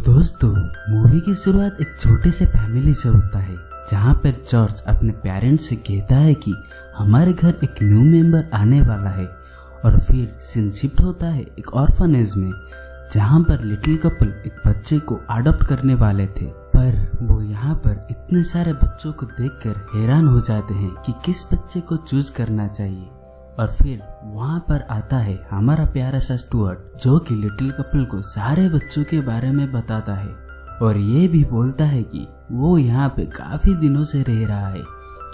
दोस्तों, मूवी की शुरुआत एक छोटे से फैमिली से होता है जहाँ पर जॉर्ज अपने पेरेंट्स से कहता है कि हमारे घर एक न्यू मेंबर आने वाला है और फिर सीन शिफ्ट होता है एक ऑर्फनेज में जहाँ पर लिटिल कपल एक बच्चे को अडॉप्ट करने वाले थे। पर वो यहाँ पर इतने सारे बच्चों को देखकर हैरान हो जाते हैं कि किस बच्चे को चूज करना चाहिए। और फिर वहाँ पर आता है हमारा प्यारा सा स्टुअर्ट जो कि लिटिल कपल को सारे बच्चों के बारे में बताता है और ये भी बोलता है कि वो यहाँ पे काफी दिनों से रह रहा है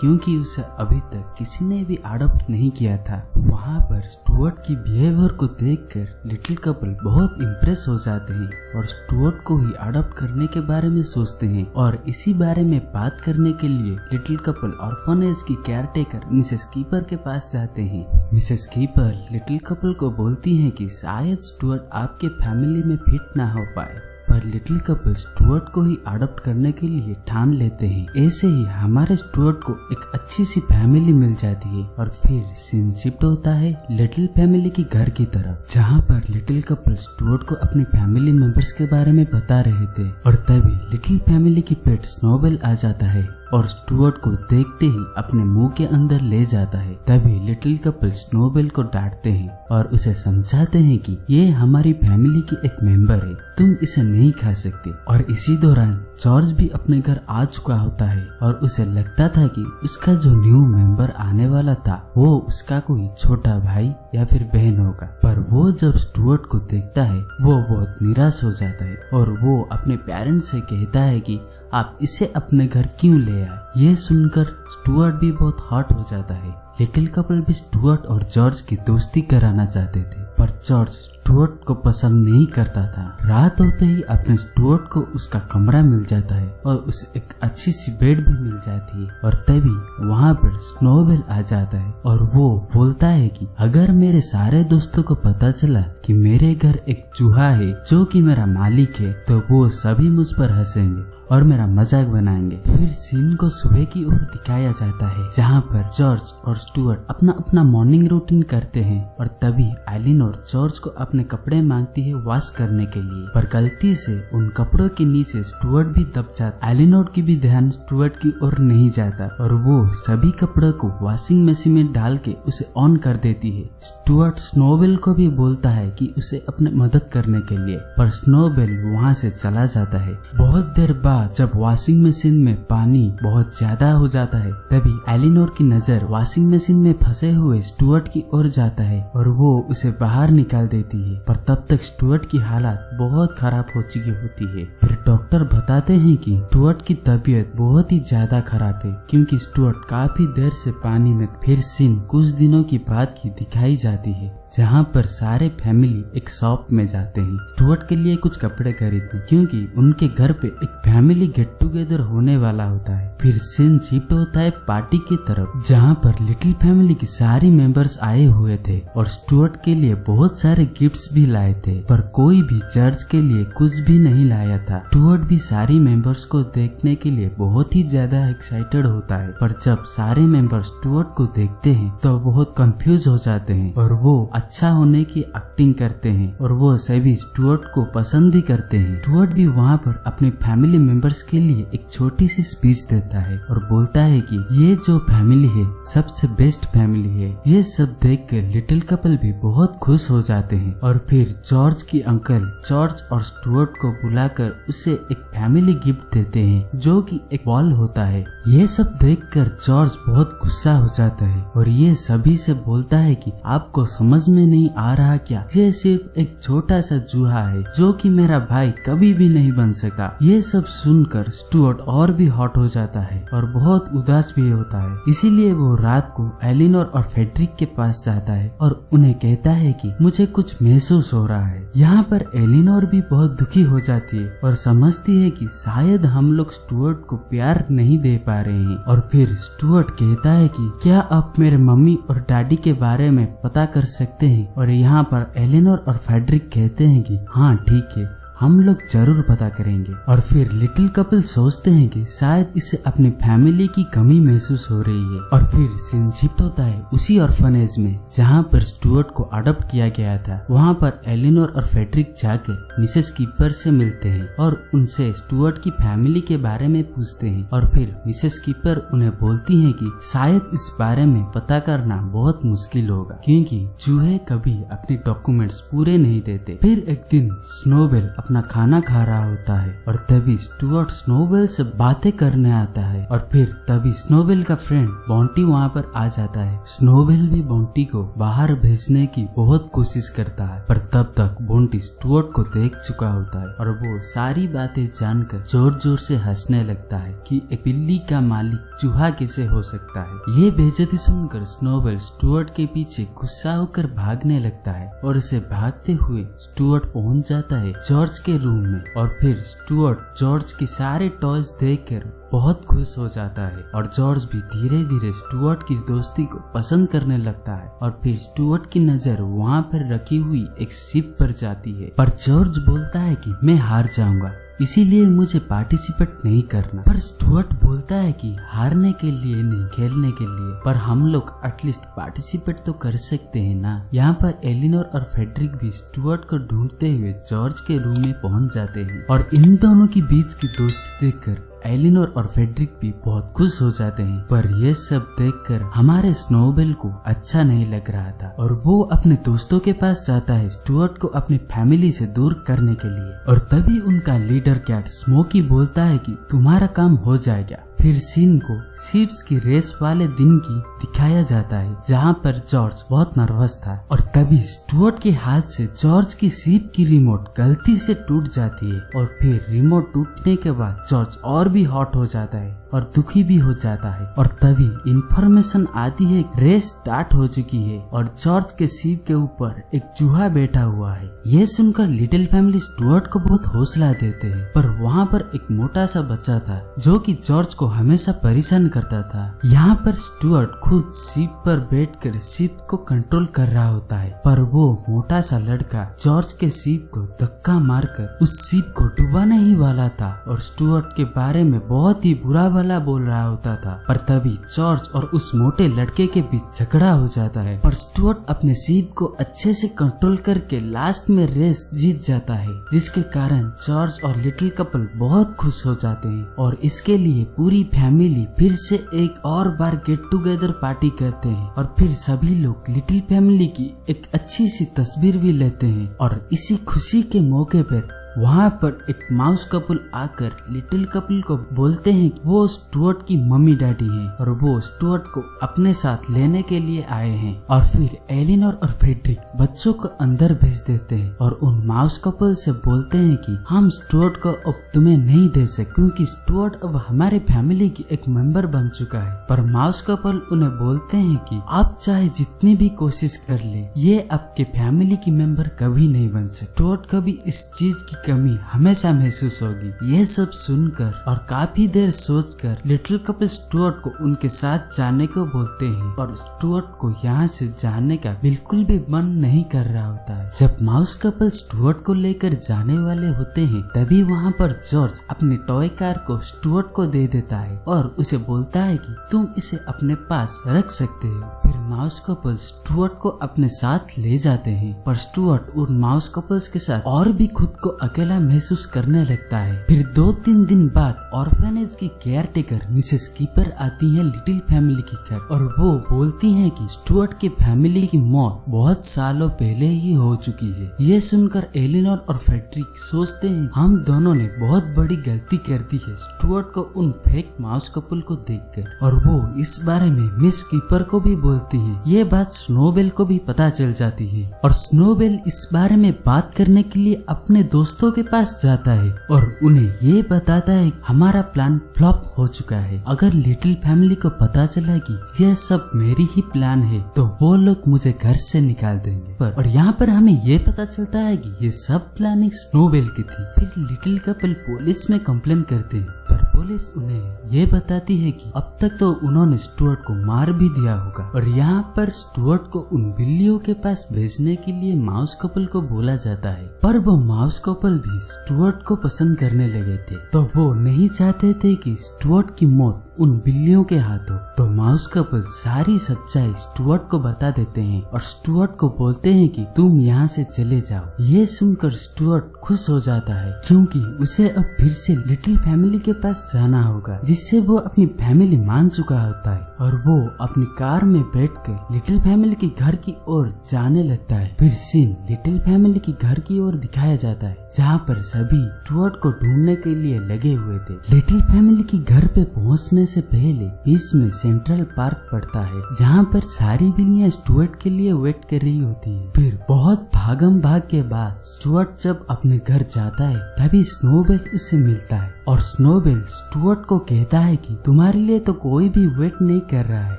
क्योंकि उसे अभी तक किसी ने भी अडॉप्ट नहीं किया था। वहाँ पर स्टुअर्ट की बिहेवियर को देखकर लिटिल कपल बहुत इम्प्रेस हो जाते हैं और स्टुअर्ट को ही अडॉप्ट करने के बारे में सोचते हैं और इसी बारे में बात करने के लिए लिटिल कपल ऑर्फनेज की केयरटेकर मिसेस कीपर के पास जाते हैं। मिसेस कीपर लिटिल कपल को बोलती है कि शायद स्टुअर्ट आपके फैमिली में फिट ना हो पाए, पर लिटिल कपल स्टुअर्ट को ही अडॉप्ट करने के लिए ठान लेते हैं। ऐसे ही हमारे स्टुअर्ट को एक अच्छी सी फैमिली मिल जाती है और फिर सीन शिफ्ट होता है लिटिल फैमिली की घर की तरफ जहाँ पर लिटिल कपल स्टुअर्ट को अपनी फैमिली मेंबर्स के बारे में बता रहे थे और तभी लिटिल फैमिली की पेट स्नोबेल आ जाता है और स्टुअर्ट को देखते ही अपने मुंह के अंदर ले जाता है। तभी लिटिल कपल स्नोबेल को डांटते हैं और उसे समझाते हैं कि ये हमारी फैमिली की एक मेंबर है, तुम इसे नहीं खा सकते। और इसी दौरान जॉर्ज भी अपने घर आ चुका होता है और उसे लगता था कि उसका जो न्यू मेंबर आने वाला था वो उसका कोई छोटा भाई या फिर बहन होगा, पर वो जब स्टुअर्ट को देखता है वो बहुत निराश हो जाता है और वो अपने पेरेंट्स से कहता है कि आप इसे अपने घर क्यों ले आए। ये सुनकर स्टुअर्ट भी बहुत हर्ट हो जाता है। लिटिल कपल भी स्टुअर्ट और जॉर्ज की दोस्ती कराना चाहते थे पर जॉर्ज स्टुअर्ट को पसंद नहीं करता था। रात होते ही अपने स्टुअर्ट को उसका कमरा मिल जाता है और उसे एक अच्छी सी बेड भी मिल जाती है और तभी वहाँ पर स्नोबेल आ जाता है और वो बोलता है कि अगर मेरे सारे दोस्तों को पता चला कि मेरे घर एक चूहा है जो कि मेरा मालिक है तो वो सभी मुझ पर हंसेंगे और मेरा मजाक बनाएंगे। फिर सीन को सुबह की ओर दिखाया जाता है जहाँ पर जॉर्ज और स्टुअर्ट अपना अपना मॉर्निंग रूटीन करते हैं और तभी एलिनोर जॉर्ज को अपने कपड़े मांगती है वॉश करने के लिए, पर गलती से उन कपड़ों के नीचे स्टुअर्ट भी दब जाता। एलिनोर की भी ध्यान स्टुअर्ट की ओर नहीं जाता और वो सभी कपड़ों को वॉशिंग मशीन में डाल के उसे ऑन कर देती है। स्टुअर्ट स्नोबेल को भी बोलता है कि उसे अपने मदद करने के लिए, पर स्नोबेल वहाँ से चला जाता है। बहुत देर बाद जब वॉशिंग मशीन में पानी बहुत ज्यादा हो जाता है तभी एलिनोर की नजर वॉशिंग मशीन में फंसे हुए स्टुअर्ट की ओर जाता है और वो उसे बाहर निकाल देती है, पर तब तक स्टुअर्ट की हालत बहुत खराब हो चुकी होती है। फिर डॉक्टर बताते हैं कि स्टुअर्ट की तबीयत बहुत ही ज्यादा खराब है क्योंकि स्टुअर्ट काफी देर से पानी में। फिर सीन कुछ दिनों की बाद की दिखाई जाती है जहाँ पर सारे फैमिली एक शॉप में जाते हैं स्टुअर्ट के लिए कुछ कपड़े खरीदने क्योंकि उनके घर पे एक फैमिली गेट टुगेदर होने वाला होता है। फिर सीन शिफ्ट होता है पार्टी की तरफ जहाँ पर लिटिल फैमिली की सारी मेंबर्स आए हुए थे और स्टुअर्ट के लिए बहुत सारे गिफ्ट्स भी लाए थे, पर कोई भी जॉर्ज के लिए कुछ भी नहीं लाया था। स्टुअर्ट भी सारी मेंबर्स को देखने के लिए बहुत ही ज्यादा एक्साइटेड होता है, पर जब सारे मेंबर्स स्टुअर्ट को देखते हैं तो बहुत कंफ्यूज हो जाते हैं और वो अच्छा होने की एक्टिंग करते हैं और वो सभी स्टुअर्ट को पसंद भी करते हैं। स्टुअर्ट भी वहाँ पर अपने फैमिली मेंबर्स के लिए एक छोटी सी स्पीच देता है और बोलता है कि ये जो फैमिली है सबसे बेस्ट फैमिली है। ये सब देखकर लिटिल कपल भी बहुत खुश हो जाते हैं और फिर जॉर्ज की अंकल जॉर्ज और स्टुअर्ट को बुलाकर उसे एक फैमिली गिफ्ट देते हैं जो कि एक बॉल होता है। ये सब देखकर जॉर्ज बहुत गुस्सा हो जाता है और ये सभी से बोलता है कि आपको समझ में नहीं आ रहा क्या, ये सिर्फ एक छोटा सा चूहा है जो कि मेरा भाई कभी भी नहीं बन सका। ये सब सुनकर स्टुअर्ट और भी हॉट हो जाता है और बहुत उदास भी होता है। इसीलिए वो रात को एलिनोर और फेड्रिक के पास जाता है और उन्हें कहता है कि मुझे कुछ महसूस हो रहा है। यहाँ पर एलिनोर भी बहुत दुखी हो जाती है और समझती है कि शायद हम लोग स्टुअर्ट को प्यार नहीं दे पा रहे हैं। और फिर स्टुअर्ट कहता है कि क्या आप मेरे मम्मी और डैडी के बारे में पता कर सकते हैं, और यहाँ पर एलिनोर और फेड्रिक कहते हैं कि हाँ ठीक है, हम लोग जरूर पता करेंगे। और फिर लिटिल कपल सोचते हैं कि शायद इसे अपनी फैमिली की कमी महसूस हो रही है। और फिर सीन शिफ्ट होता है उसी ऑर्फनेज में जहाँ पर स्टुअर्ट को अडॉप्ट किया गया था। वहाँ पर एलिनोर और फेड्रिक जाकर मिसेस कीपर से मिलते हैं और उनसे स्टुअर्ट की फैमिली के बारे में पूछते हैं। और फिर मिसेस कीपर उन्हें बोलती हैं कि शायद इस बारे में पता करना बहुत मुश्किल होगा क्योंकि चूहे कभी अपने डॉक्यूमेंट्स पूरे नहीं देते। फिर एक दिन स्नोबेल अपना खाना खा रहा होता है और तभी स्टुअर्ट स्नोबेल से बातें करने आता है। और फिर तभी स्नोबेल का फ्रेंड बॉन्टी वहाँ पर आ जाता है। स्नोबेल भी बॉन्टी को बाहर भेजने की बहुत कोशिश करता है, पर तब तक बॉन्टी स्टुअर्ट को देख चुका होता है और वो सारी बातें जानकर जोर जोर से हंसने लगता है कि एक बिल्ली का मालिक चूहा कैसे हो सकता है। ये बेइज्जती सुनकर स्नोबेल स्टुअर्ट के पीछे गुस्सा होकर भागने लगता है और उसे भागते हुए स्टुअर्ट पहुंच जाता है जॉर्ज के रूम में। और फिर स्टुअर्ट जॉर्ज के सारे टॉयज देखकर बहुत खुश हो जाता है और जॉर्ज भी धीरे धीरे स्टुअर्ट की दोस्ती को पसंद करने लगता है। और फिर स्टुअर्ट की नजर वहाँ पर रखी हुई एक शिप पर जाती है, पर जॉर्ज बोलता है कि मैं हार जाऊंगा इसीलिए मुझे पार्टिसिपेट नहीं करना। पर स्टुअर्ट बोलता है कि हारने के लिए नहीं, खेलने के लिए, पर हम लोग एटलीस्ट पार्टिसिपेट तो कर सकते हैं ना। यहाँ पर एलिनोर और फेड्रिक भी स्टुअर्ट को ढूंढते हुए जॉर्ज के रूम में पहुंच जाते हैं और इन दोनों के बीच की दोस्ती देखकर एलिनोर और फेड्रिक भी बहुत खुश हो जाते हैं। पर ये सब देखकर हमारे स्नोबेल को अच्छा नहीं लग रहा था और वो अपने दोस्तों के पास जाता है स्टुअर्ट को अपनी फैमिली से दूर करने के लिए। और तभी उनका लीडर कैट स्मोकी बोलता है कि तुम्हारा काम हो जाएगा। फिर सीन को शिप्स की रेस वाले दिन की दिखाया जाता है जहाँ पर जॉर्ज बहुत नर्वस था और तभी स्टुअर्ट के हाथ से जॉर्ज की शिप की रिमोट गलती से टूट जाती है। और फिर रिमोट टूटने के बाद जॉर्ज और भी हॉट हो जाता है और दुखी भी हो जाता है। और तभी इंफॉर्मेशन आती है रेस स्टार्ट हो चुकी है और जॉर्ज के शिप के ऊपर एक चूहा बैठा हुआ है। ये सुनकर लिटिल फैमिली स्टुअर्ट को बहुत हौसला देते हैं, पर वहाँ पर एक मोटा सा बच्चा था जो कि जॉर्ज को हमेशा परेशान करता था। यहाँ पर स्टुअर्ट खुद शिप पर बैठकर शिप को कंट्रोल कर रहा होता है, पर वो मोटा सा लड़का जॉर्ज के शिप को धक्का मारकर उस शिप को डुबाने ही वाला था और स्टुअर्ट के बारे में बहुत ही बुरा भला बोल रहा होता था। पर तभी जॉर्ज और उस मोटे लड़के के बीच झगड़ा हो जाता है, पर स्टुअर्ट अपने शिप को अच्छे से कंट्रोल करके लास्ट में रेस जीत जाता है, जिसके कारण जॉर्ज और लिटिल कपल बहुत खुश हो जाते हैं और इसके लिए पूरी फैमिली फिर से एक और बार गेट टुगेदर पार्टी करते हैं। और फिर सभी लोग लिटिल फैमिली की एक अच्छी सी तस्वीर भी लेते हैं और इसी खुशी के मौके पर वहाँ पर एक माउस कपल आकर लिटिल कपल को बोलते हैं कि वो स्टुअर्ट की मम्मी डैडी हैं और वो स्टुअर्ट को अपने साथ लेने के लिए आए हैं। और फिर एलिनोर और फेड्रिक बच्चों को अंदर भेज देते हैं और उन माउस कपल से बोलते हैं कि हम स्टुअर्ट को अब तुम्हें नहीं दे सकते क्योंकि स्टुअर्ट अब हमारे फैमिली की एक मेंबर बन चुका है। पर माउस कपल उन्हें बोलते हैं कि आप चाहे जितनी भी कोशिश कर ले, ये आपके फैमिली की मेंबर कभी नहीं बन सकते। स्टुअर्ट कभी इस चीज की कमी हमेशा महसूस होगी। ये सब सुनकर और काफी देर सोचकर लिटिल कपल स्टुअर्ट को उनके साथ जाने को बोलते हैं और स्टुअर्ट को यहाँ से जाने का बिल्कुल भी मन नहीं कर रहा होता है। जब माउस कपल स्टुअर्ट को लेकर जाने वाले होते हैं तभी वहाँ पर जॉर्ज अपनी टॉय कार को स्टुअर्ट को दे देता है और उसे बोलता है कि तुम इसे अपने पास रख सकते हो। फिर माउस कपल स्टुअर्ट को अपने साथ ले जाते हैं, पर स्टुअर्ट उन माउस कपल्स के साथ और भी खुद को अकेला महसूस करने लगता है। फिर 2-3 दिन बाद ऑर्फेनेज की केयरटेकर मिसेस कीपर आती है लिटिल फैमिली के घर और वो बोलती हैं कि स्टुअर्ट के फैमिली की मौत बहुत सालों पहले ही हो चुकी है। ये सुनकर एलिनोर और फेड्रिक सोचते हैं हम दोनों ने बहुत बड़ी गलती कर दी है स्टुअर्ट को उन फेक माउस कपल को देखकर, और वो इस बारे में मिस कीपर को भी बोलती है। ये बात स्नोबेल को भी पता चल जाती है और स्नोबेल इस बारे में बात करने के लिए अपने दोस्तों के पास जाता है और उन्हें ये बताता है हमारा प्लान फ्लॉप हो चुका है। अगर लिटिल फैमिली को पता चला कि यह सब मेरी ही प्लान है तो वो लोग मुझे घर से निकाल देंगे। और यहाँ पर हमें ये पता चलता है कि ये सब प्लानिंग स्नोबेल की थी। फिर लिटिल कपल पुलिस में कंप्लेन करते हैं, पर पुलिस उन्हें ये बताती है कि अब तक तो उन्होंने स्टुअर्ट को मार भी दिया होगा और यहाँ पर स्टुअर्ट को उन बिल्लियों के पास भेजने के लिए माउस कपल को बोला जाता है। पर वो माउस कपल भी स्टुअर्ट को पसंद करने लगे थे, तो वो नहीं चाहते थे कि स्टुअर्ट की मौत उन बिल्लियों के हाथों। तो माउस कपल सारी सच्चाई स्टुअर्ट को बता देते हैं और स्टुअर्ट को बोलते हैं कि तुम यहाँ से चले जाओ। ये सुनकर स्टुअर्ट खुश हो जाता है क्योंकि उसे अब फिर से लिटिल फैमिली के पास जाना होगा, जिससे वो अपनी फैमिली मान चुका होता है। और वो अपनी कार में बैठकर लिटिल फैमिली के घर की ओर जाने लगता है। फिर सीन लिटिल फैमिली के घर की ओर दिखाया जाता है, जहाँ पर सभी स्टुअर्ट को ढूंढने के लिए लगे हुए थे। लिटिल फैमिली के घर पे पहुँचने से पहले बीच में सेंट्रल पार्क पड़ता है, जहाँ पर सारी बिल्लियाँ स्टुअर्ट के लिए वेट कर रही होती है। फिर बहुत भागम भाग के बाद स्टुअर्ट जब अपने घर जाता है तभी स्नोबेल उसे मिलता है और स्नोबेल स्टुअर्ट को कहता है कि तुम्हारे लिए तो कोई भी वेट नहीं कर रहा है।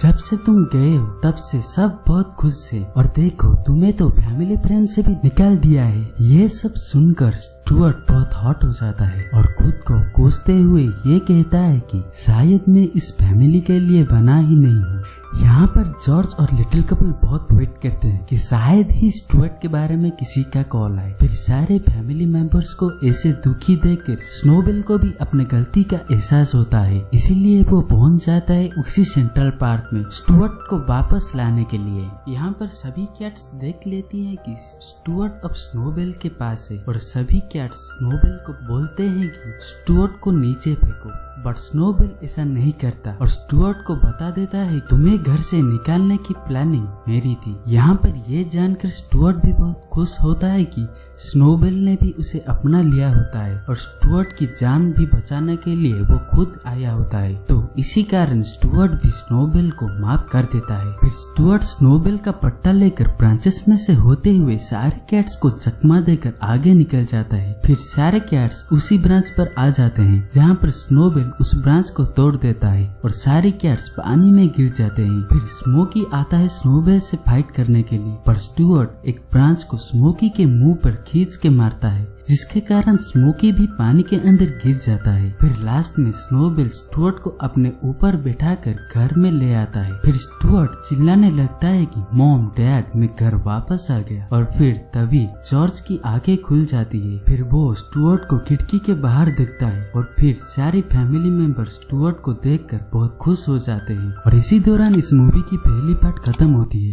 जब से तुम गए हो तब से सब बहुत खुश है और देखो तुम्हें तो फैमिली फ्रेंड से भी निकाल दिया है। ये सब सुनकर स्टुअर्ट बहुत हॉट हो जाता है और खुद को कोसते हुए ये कहता है कि शायद मैं इस फैमिली के लिए बना ही नहीं हूँ। यहाँ पर जॉर्ज और लिटिल कपल बहुत वेट करते हैं कि शायद ही स्टुअर्ट के बारे में किसी का कॉल आए। फिर सारे फैमिली मेंबर्स को ऐसे दुखी देखकर स्नोबेल को भी अपने गलती का एहसास होता है, इसीलिए वो पहुंच जाता है उसी सेंट्रल पार्क में स्टुअर्ट को वापस लाने के लिए। यहाँ पर सभी कैट्स देख लेती हैं कि स्टुअर्ट अब स्नोबेल के पास है और सभी कैट्स स्नोबेल को बोलते हैं कि स्टुअर्ट को नीचे फेंको, बट स्नोबेल ऐसा नहीं करता और स्टुअर्ट को बता देता है तुम्हें घर से निकालने की प्लानिंग मेरी थी। यहाँ पर ये जानकर स्टुअर्ट भी बहुत खुश होता है कि स्नोबेल ने भी उसे अपना लिया होता है और स्टुअर्ट की जान भी बचाने के लिए वो खुद आया होता है। तो इसी कारण स्टुअर्ट भी स्नोबेल को माफ कर देता है। फिर स्टुअर्ट स्नोबेल का पट्टा लेकर ब्रांचेस में से होते हुए सारे कैट्स को चकमा देकर आगे निकल जाता है। फिर सारे कैट्स उसी ब्रांच पर आ जाते हैं जहाँ पर स्नोबेल उस ब्रांच को तोड़ देता है और सारे कैट्स पानी में गिर जाते हैं। फिर स्मोकी आता है स्नोबेल से फाइट करने के लिए, पर स्टुअर्ट एक ब्रांच को स्मोकी के मुंह पर खींच के मारता है, जिसके कारण स्मोकी भी पानी के अंदर गिर जाता है। फिर लास्ट में स्नोबेल स्टुअर्ट को अपने ऊपर बैठाकर घर में ले आता है। फिर स्टुअर्ट चिल्लाने लगता है कि मॉम डैड मैं घर वापस आ गया। और फिर तभी जॉर्ज की आंखें खुल जाती है। फिर वो स्टुअर्ट को खिड़की के बाहर देखता है और फिर सारी फैमिली मेंबर स्टुअर्ट को देखकर बहुत खुश हो जाते हैं। और इसी दौरान इस मूवी की पहली पार्ट खत्म होती है।